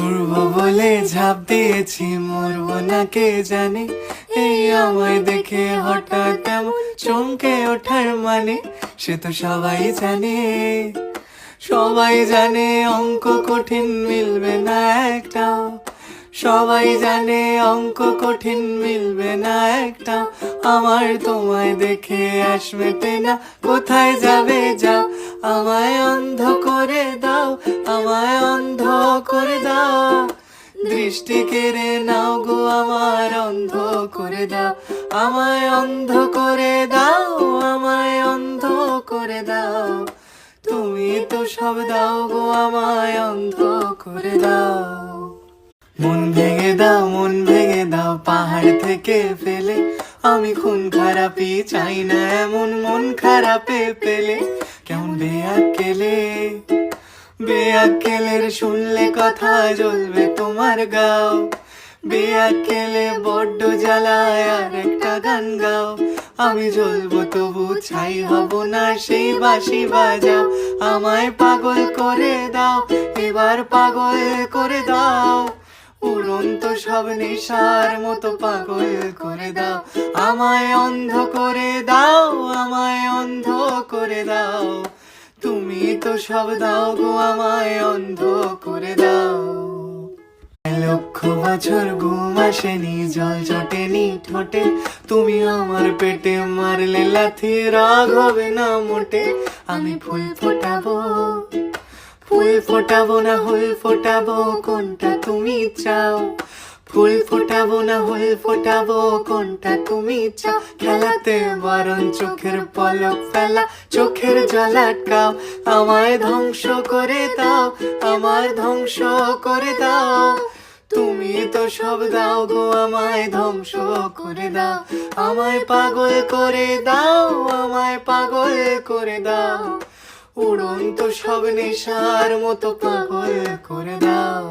উড়বো বলে ঝাঁপ দিয়েছি, মরবো না কে জানে। এই আমায় দেখে হঠাৎ কেমন চমকে ওঠার মানে, সে তো সবাই জানে। সবাই জানে অঙ্ক কঠিন মিলবে না একটাও, সবাই জানে অঙ্ক কঠিন মিলবে না একটাও। আমার তোমায় দেখে আশ মেটে না, কোথায় যাবে যাও। আমায় অন্ধ করে দাও, আমায় অন্ধ করে দাও। দৃষ্টি কেড়ে নাও গো আমার, অন্ধ করে দাও। আমায় অন্ধ করে দাও, আমায় অন্ধ করে দাও। তুমি তো সব দাও গো আমায়, অন্ধ করে দাও। মন ভেঙে দাও, মন ভেঙে দাও পাহাড় থেকে ফেলে। আমি খুন খারাপি চাই না এমন মন খারাপে পেলে। কেমন বেয়াক্কেলে, বেয়াক্কেলের শুনলে কথা জ্বলবে তোমার গাও। বেয়াক্কেলে বড্ড জ্বালায় আর একটা গান গাও। আমি জ্বলবো তবু ছাই হব না, সেই বাঁশি বাজাও। আমায় পাগল করে দাও, এবার পাগল করে দাও। উড়ন্ত সব নেশার মতো পাগল করে দাও। আমায় অন্ধ করে দাও, আমায় অন্ধ করে দাও। তুমি তো সব দাও গো আমায়, অন্ধ করে দাও। লক্ষ বছর ঘুম আসেনি, জল জটেনি ঠোঁটে। তুমি আমার পেটে মারলে লাথি, রাগ হবে না মোটে। আমি ফুল ফোটাবো, ফুল ফোটাবো না হুল ফোটাবো, কোনটা তুমি চাও। ফুল ফোটাবো না হুল ফোটাবো, কোনটা তুমি চাও। খেলাতে বারণ চোখের পলক ফেলা, চোখের জল আটকাও। আমায় ধ্বংস করে দাও, আমায় ধ্বংস করে দাও। তুমি তো সব দাও গো আমায়, ধ্বংস করে দাও। আমায় পাগল করে দাও, আমায় পাগল করে দাও। উড়ন্ত সব নেশার মতো পাগল করে দাও।